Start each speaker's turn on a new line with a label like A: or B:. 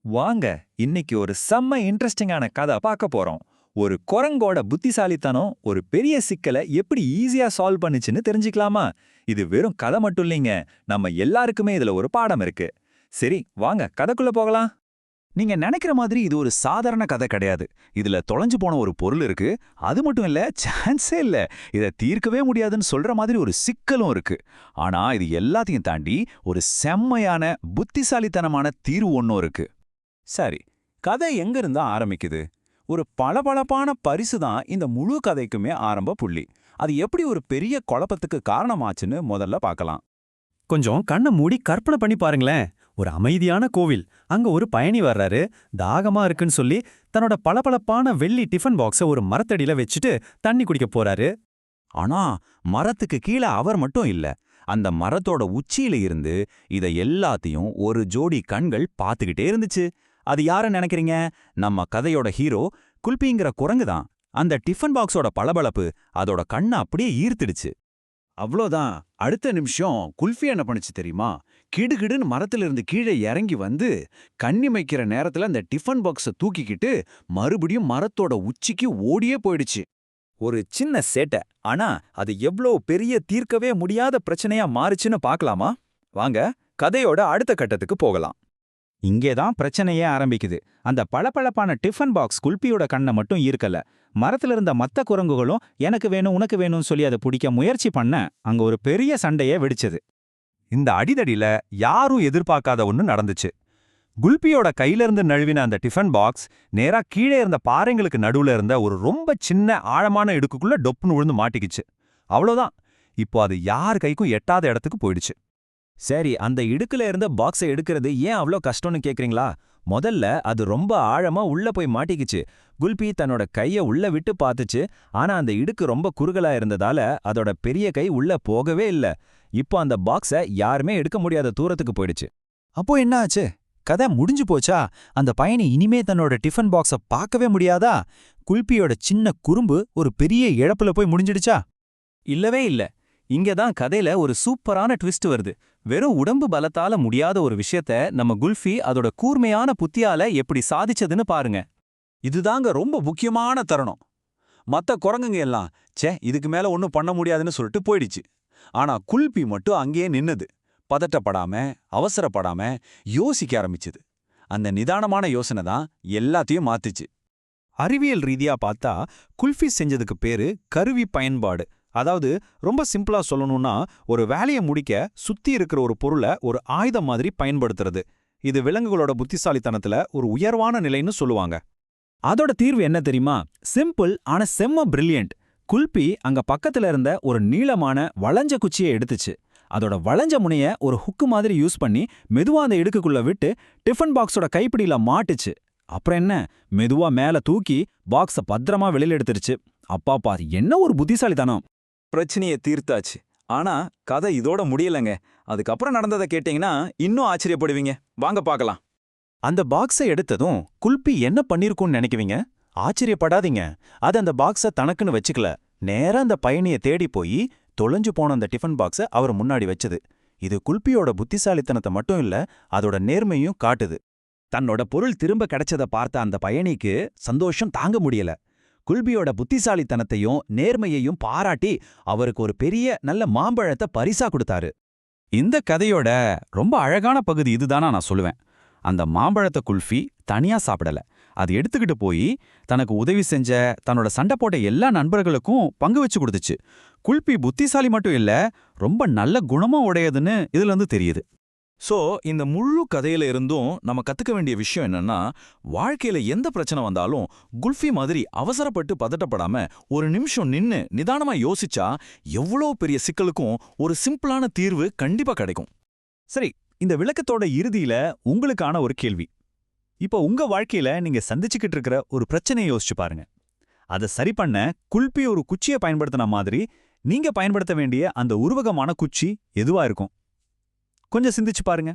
A: வாங்க இன்னைக்கு ஒரு செம்ம இன்ட்ரெஸ்டிங்கான கதை பார்க்க போறோம். ஒரு குரங்கோட புத்திசாலித்தனம் ஒரு பெரிய சிக்கலை எப்படி ஈஸியா சால்வ் பண்ணுச்சுன்னு தெரிஞ்சுக்கலாமா? இது வெறும் கதை மட்டும் இல்லைங்க, நம்ம எல்லாருக்குமே இதுல ஒரு பாடம் இருக்கு. சரி வாங்க கதைக்குள்ள போகலாம்.
B: நீங்க நினைக்கிற மாதிரி இது ஒரு சாதாரண கதை கிடையாது. இதுல தொலைஞ்சு போன ஒரு பொருள் இருக்கு. அது மட்டும் இல்ல, சான்ஸே இல்ல. இத தீர்க்கவே முடியாதுன்னு சொல்ற மாதிரி ஒரு சிக்கலும் இருக்கு. ஆனா இது எல்லாத்தையும் தாண்டி ஒரு செம்மையான புத்திசாலித்தனமான தீர்வு ஒன்னும் இருக்கு.
C: சரி, கதை எங்கிருந்து ஆரம்பிக்குது? ஒரு பளபளப்பான பரிசு தான் இந்த முழு கதைக்குமே ஆரம்ப புள்ளி. அது எப்படி ஒரு பெரிய குழப்பத்துக்கு காரணமாச்சுன்னு முதல்ல பார்க்கலாம்.
D: கொஞ்சம் கண்ணை மூடி கற்பனை பண்ணி பாருங்களேன். ஒரு அமைதியான கோவில். அங்க ஒரு பயணி வர்றாரு. தாகமா இருக்குன்னு சொல்லி தன்னோட பளபளப்பான வெள்ளி டிஃபன் பாக்ஸை ஒரு மரத்தடியில வச்சுட்டு தண்ணி குடிக்க போறாரு.
B: ஆனா மரத்துக்கு கீழே அவர் மட்டும் இல்ல. அந்த மரத்தோட உச்சியில இருந்து இத எல்லாத்தையும் ஒரு ஜோடி கண்கள் பார்த்துக்கிட்டே இருந்துச்சு. அது யார நினைக்கிறீங்க? நம்ம கதையோட ஹீரோ குல்பிங்கிற குரங்கு தான். அந்த டிஃபன் பாக்ஸோட பளபளப்பு அதோட கண்ணை அப்படியே ஈர்த்திடுச்சு.
C: அவ்வளோதான். அடுத்த நிமிஷம் குல்ஃபி என்ன பண்ணுச்சு தெரியுமா? கிடுகிடுன்னு மரத்திலிருந்து கீழே இறங்கி வந்து கண்ணிமைக்கிற நேரத்துல அந்த டிஃபன் பாக்ஸை தூக்கிக்கிட்டு மறுபடியும் மரத்தோட உச்சிக்கு ஓடியே போயிடுச்சு.
A: ஒரு சின்ன சேட்டை, ஆனா அது எவ்ளோ பெரிய தீர்க்கவே முடியாத பிரச்சனையா மாறுச்சுன்னு பார்க்கலாமா? வாங்க கதையோட அடுத்த கட்டத்துக்கு போகலாம்.
B: இங்கேதான் பிரச்சனையே ஆரம்பிக்குது. அந்த பளபளப்பான டிஃபன் பாக்ஸ் குல்பியோட கண்ணை மட்டும் ஈர்க்கல. மரத்துல இருந்த மத்த குரங்குகளும் எனக்கு வேணும் உனக்கு வேணும்னு சொல்லி அதை பிடிக்க முயற்சி பண்ண அங்க ஒரு பெரிய சண்டையே வெடிச்சது.
E: இந்த அடிதடியில யாரும் எதிர்பார்க்காத ஒண்ணு நடந்துச்சு. குல்பியோட கையிலிருந்து நழுவின அந்த டிஃபன் பாக்ஸ் நேரா கீழே இருந்த பாறைங்களுக்கு நடுவுல இருந்த ஒரு ரொம்ப சின்ன ஆழமான இடுக்குக்குள்ள டொப்புன்னு விழுந்து மாட்டிக்கிச்சு. அவ்வளோதான். இப்போ அது யார் கைக்கும் எட்டாத இடத்துக்கு போயிடுச்சு.
B: சரி, அந்த இடுக்குல இருந்த பாக்ஸை எடுக்கிறது ஏன் அவ்வளோ கஷ்டம்னு கேக்குறீங்களா? முதல்ல அது ரொம்ப ஆழமா உள்ள போய் மாட்டிக்கிச்சு. குல்பி தன்னோட கைய உள்ள விட்டு பார்த்துச்சு. ஆனா அந்த இடுக்கு ரொம்ப குறுகலா இருந்ததால அதோட பெரிய கை உள்ள போகவே இல்ல. இப்போ அந்த பாக்ஸை யாருமே எடுக்க முடியாத தூரத்துக்கு போயிடுச்சு.
D: அப்போ என்ன ஆச்சு? கதை முடிஞ்சு போச்சா? அந்த பயணி இனிமே தன்னோட டிஃபன் பாக்ஸை பார்க்கவே முடியாதா? குல்பியோட சின்ன குறும்பு ஒரு பெரிய இழப்புல போய் முடிஞ்சிடுச்சா?
C: இல்லவே இல்ல. இங்க தான் கதையில ஒரு சூப்பரான ட்விஸ்ட் வருது. வெறும் உடம்பு பலத்தால முடியாத ஒரு விஷயத்த நம்ம குல்ஃபி அதோட கூர்மையான புத்தியால எப்படி சாதிச்சதுன்னு பாருங்க. இதுதாங்க ரொம்ப முக்கியமான தருணம். மத்த குரங்குங்க எல்லாம் இதுக்கு மேல ஒன்னும் பண்ண முடியாதுன்னு சொல்லிட்டு போயிடுச்சு. ஆனா குல்பி மட்டும் அங்கேயே நின்னது. பதட்டப்படாம, அவசரப்படாம யோசிக்க ஆரம்பிச்சுது. அந்த நிதானமான யோசனை தான் எல்லாத்தையும் மாத்துச்சு.
D: அறிவியல் ரீதியா பார்த்தா குல்ஃபி செஞ்சதுக்கு பேரு கருவி பயன்பாடு. அதாவது ரொம்ப சிம்பிளா சொல்லணும்னா ஒரு வேலையை முடிக்க சுத்தி இருக்கிற ஒரு பொருளை ஒரு ஆயுதம் மாதிரி பயன்படுத்துறது. இது விலங்குகளோட புத்திசாலித்தனத்துல ஒரு உயர்வான நிலைன்னு சொல்லுவாங்க.
C: அதோட தீர்வு என்ன தெரியுமா? சிம்பிள் ஆனா செம்ம பிரில்லியன்ட். குல்பி அங்க பக்கத்துல இருந்த ஒரு நீளமான வளைஞ்ச குச்சியை எடுத்துச்சு. அதோட வளைஞ்ச முனைய ஒரு ஹுக்கு மாதிரி யூஸ் பண்ணி மெதுவா அந்த இடுக்குக்குள்ள விட்டு டிஃபன் பாக்ஸோட கைப்பிடியில மாட்டுச்சு. அப்புறம் என்ன, மெதுவா மேல தூக்கி பாக்ஸ பத்திரமா வெளியில எடுத்துருச்சு. அப்பாப்பா, என்ன ஒரு புத்திசாலித்தனம்!
A: பிரச்சனையை தீர்த்தாச்சு. ஆனா கதை இதோட முடியலங்க. அதுக்கப்புறம் நடந்ததை கேட்டீங்கன்னா இன்னும் ஆச்சரியப்படுவீங்க. வாங்க பார்க்கலாம்.
D: அந்த பாக்ஸை எடுத்ததும் குல்பி என்ன பண்ணிருக்கும்னு நினைக்குவீங்க? ஆச்சரியப்படாதீங்க. அது அந்த பாக்ஸை தனக்குன்னு வச்சுக்கல. நேரா அந்த பயணியை தேடி போய் தொலைஞ்சு போன அந்த டிஃபன் பாக்ஸை அவர் முன்னாடி வச்சது. இது குல்பியோட புத்திசாலித்தனத்தை மட்டும் இல்ல, அதோட நேர்மையும் காட்டுது.
B: தன்னோட பொருள் திரும்ப கிடைச்சத பார்த்த அந்த பயணிக்கு சந்தோஷம் தாங்க முடியல. குல்பியோட புத்திசாலித்தனத்தையும் நேர்மையையும் பாராட்டி அவருக்கு ஒரு பெரிய நல்ல மாம்பழத்தை பரிசா கொடுத்தாரு. இந்த கதையோட ரொம்ப அழகான பகுதி இதுதானா நான் சொல்லுவேன். அந்த மாம்பழத்தை குல்ஃபி தனியா சாப்பிடல. அது எடுத்துக்கிட்டு போய் தனக்கு உதவி செஞ்ச தன்னோட சண்டை போட்ட எல்லா நண்பர்களுக்கும் பங்கு வச்சு கொடுத்துச்சு. குல்பி புத்திசாலி மட்டும் இல்ல, ரொம்ப நல்ல குணமா உடையதுன்னு இதுல இருந்து தெரியுது.
E: சோ இந்த முழு கதையில இருந்தும் நம்ம கத்துக்க வேண்டிய விஷயம் என்னன்னா, வாழ்க்கையில எந்த பிரச்சனை வந்தாலும் குல்ஃபி மாதிரி அவசரப்பட்டு பதட்டப்படாம ஒரு நிமிஷம் நின்னு நிதானமா யோசிச்சா எவ்வளோ பெரிய சிக்கலுக்கும் ஒரு சிம்பிளான தீர்வு கண்டிப்பா கிடைக்கும்.
D: சரி, இந்த விளக்கத்தோட இறுதியில உங்களுக்கான ஒரு கேள்வி. இப்போ உங்க வாழ்க்கையில நீங்க சந்திச்சுக்கிட்டு இருக்கிற ஒரு பிரச்சனையை யோசிச்சு பாருங்க. அதை சரி பண்ண குல்பி ஒரு குச்சியை பயன்படுத்தின மாதிரி நீங்க பயன்படுத்த வேண்டிய அந்த உருவகமான குச்சி எதுவா இருக்கும்? கொஞ்சம் சிந்திச்சு பாருங்க.